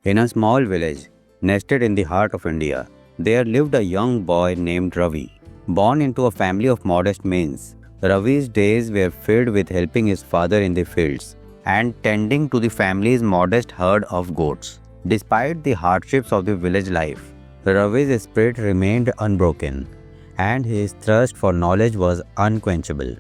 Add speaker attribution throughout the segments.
Speaker 1: In a small village, nested in the heart of India, there lived a young boy named Ravi. Born into a family of modest means, Ravi's days were filled with helping his father in the fields and tending to the family's modest herd of goats. Despite the hardships of the village life, Ravi's spirit remained unbroken, and his thirst for knowledge was unquenchable.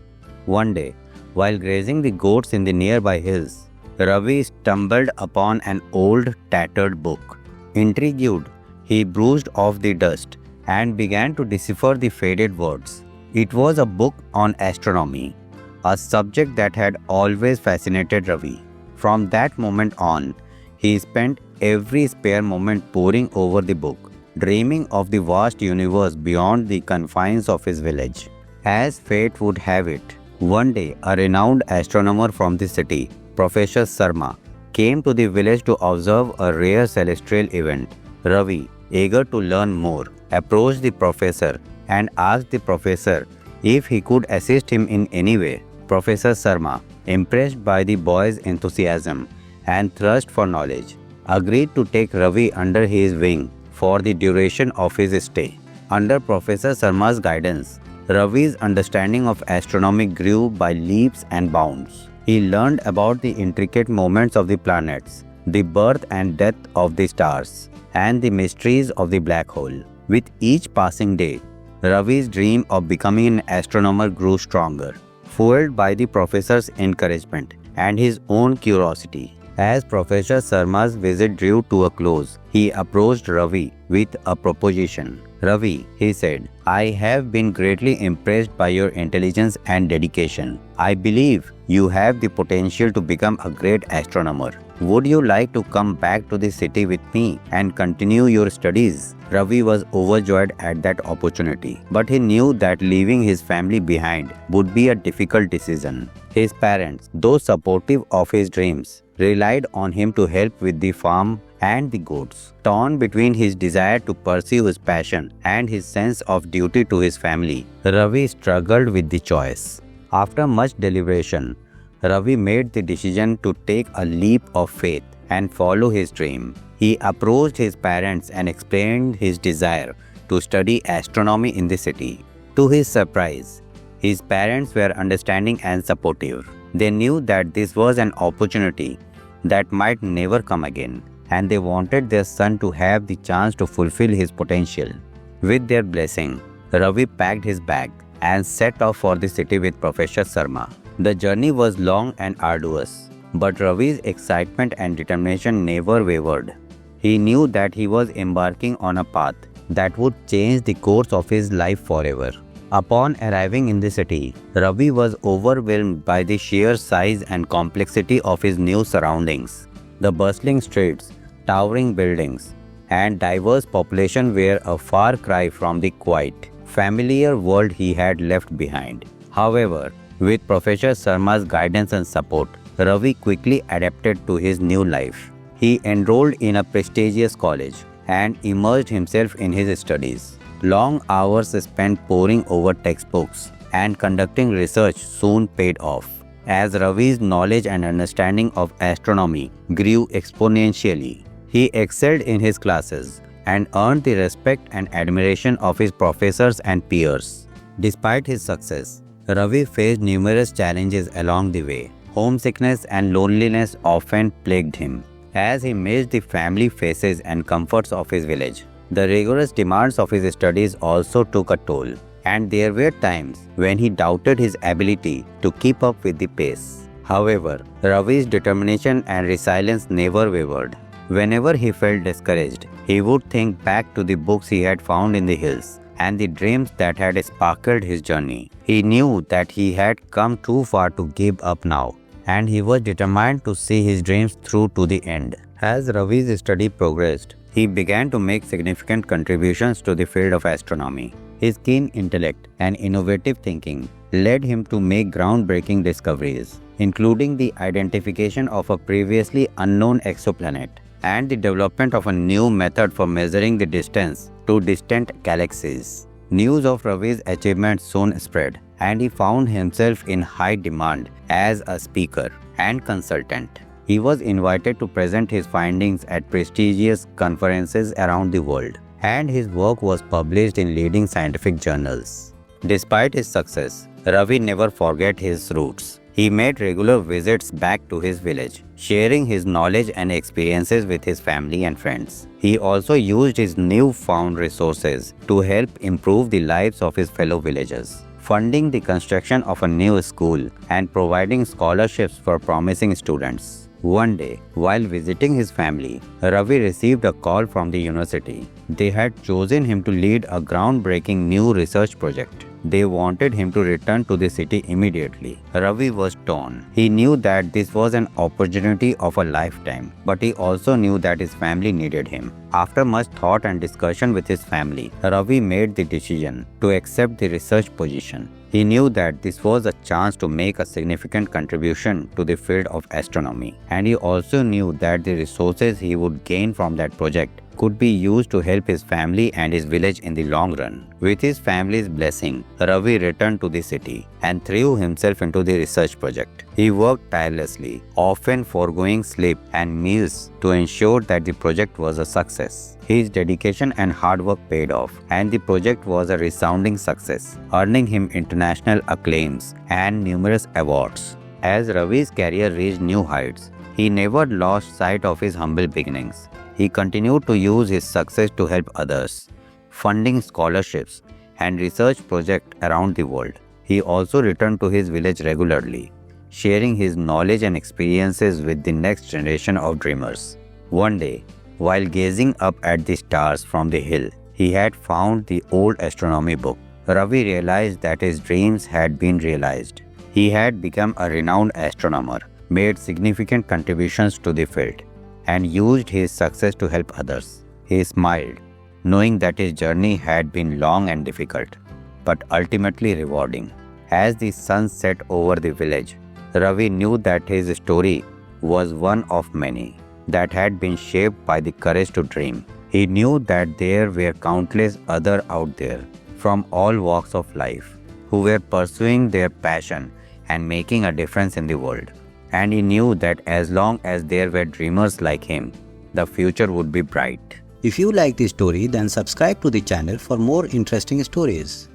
Speaker 1: One day, while grazing the goats in the nearby hills, Ravi stumbled upon an old, tattered book. Intrigued, he bruised off the dust and began to decipher the faded words. It was a book on astronomy, a subject that had always fascinated Ravi. From that moment on, he spent every spare moment poring over the book, dreaming of the vast universe beyond the confines of his village. As fate would have it, one day a renowned astronomer from the city, Professor Sharma, came to the village to observe a rare celestial event. Ravi, eager to learn more, approached the professor and asked the professor if he could assist him in any way. Professor Sharma, impressed by the boy's enthusiasm and thirst for knowledge, agreed to take Ravi under his wing for the duration of his stay. Under Professor Sharma's guidance, Ravi's understanding of astronomy grew by leaps and bounds. He learned about the intricate movements of the planets, the birth and death of the stars, and the mysteries of the black hole. With each passing day, Ravi's dream of becoming an astronomer grew stronger, fueled by the professor's encouragement and his own curiosity. As Professor Sharma's visit drew to a close, he approached Ravi with a proposition. Ravi, he said, I have been greatly impressed by your intelligence and dedication. I believe you have the potential to become a great astronomer. Would you like to come back to the city with me and continue your studies? Ravi was overjoyed at that opportunity, but he knew that leaving his family behind would be a difficult decision. His parents, though supportive of his dreams, relied on him to help with the farm and the goats. Torn between his desire to pursue his passion and his sense of duty to his family, Ravi struggled with the choice. After much deliberation, Ravi made the decision to take a leap of faith and follow his dream. He approached his parents and explained his desire to study astronomy in the city. To his surprise, his parents were understanding and supportive. They knew that this was an opportunity that might never come again, and they wanted their son to have the chance to fulfill his potential. With their blessing, Ravi packed his bag and set off for the city with Professor Sharma. The journey was long and arduous, but Ravi's excitement and determination never wavered. He knew that he was embarking on a path that would change the course of his life forever. Upon arriving in the city, Ravi was overwhelmed by the sheer size and complexity of his new surroundings. The bustling streets, towering buildings, and diverse population were a far cry from the quiet, familiar world he had left behind. However, with Professor Sharma's guidance and support, Ravi quickly adapted to his new life. He enrolled in a prestigious college and immersed himself in his studies. Long hours spent poring over textbooks and conducting research soon paid off, as Ravi's knowledge and understanding of astronomy grew exponentially. He excelled in his classes and earned the respect and admiration of his professors and peers. Despite his success, Ravi faced numerous challenges along the way. Homesickness and loneliness often plagued him, as he missed the family faces and comforts of his village. The rigorous demands of his studies also took a toll, and there were times when he doubted his ability to keep up with the pace. However, Ravi's determination and resilience never wavered. Whenever he felt discouraged, he would think back to the books he had found in the hills and the dreams that had sparkled his journey. He knew that he had come too far to give up now, and he was determined to see his dreams through to the end. As Ravi's study progressed, he began to make significant contributions to the field of astronomy. His keen intellect and innovative thinking led him to make groundbreaking discoveries, including the identification of a previously unknown exoplanet and the development of a new method for measuring the distance to distant galaxies. News of Ravi's achievements soon spread, and he found himself in high demand as a speaker and consultant. He was invited to present his findings at prestigious conferences around the world, and his work was published in leading scientific journals. Despite his success, Ravi never forgot his roots. He made regular visits back to his village, sharing his knowledge and experiences with his family and friends. He also used his newfound resources to help improve the lives of his fellow villagers, funding the construction of a new school and providing scholarships for promising students. One day, while visiting his family, Ravi received a call from the university. They had chosen him to lead a groundbreaking new research project. They wanted him to return to the city immediately. Ravi was torn. He knew that this was an opportunity of a lifetime, but he also knew that his family needed him. After much thought and discussion with his family, Ravi made the decision to accept the research position. He knew that this was a chance to make a significant contribution to the field of astronomy, and he also knew that the resources he would gain from that project could be used to help his family and his village in the long run. With his family's blessing, Ravi returned to the city and threw himself into the research project. He worked tirelessly, often foregoing sleep and meals to ensure that the project was a success. His dedication and hard work paid off, and the project was a resounding success, earning him international acclaims and numerous awards. As Ravi's career reached new heights, he never lost sight of his humble beginnings. He continued to use his success to help others, funding scholarships and research projects around the world. He also returned to his village regularly, sharing his knowledge and experiences with the next generation of dreamers. One day, while gazing up at the stars from the hill, he had found the old astronomy book. Ravi realized that his dreams had been realized. He had become a renowned astronomer, made significant contributions to the field, and used his success to help others. He smiled, knowing that his journey had been long and difficult, but ultimately rewarding. As the sun set over the village, Ravi knew that his story was one of many that had been shaped by the courage to dream. He knew that there were countless others out there, from all walks of life, who were pursuing their passion and making a difference in the world. And he knew that as long as there were dreamers like him, the future would be bright.
Speaker 2: If you like this story, then subscribe to the channel for more interesting stories.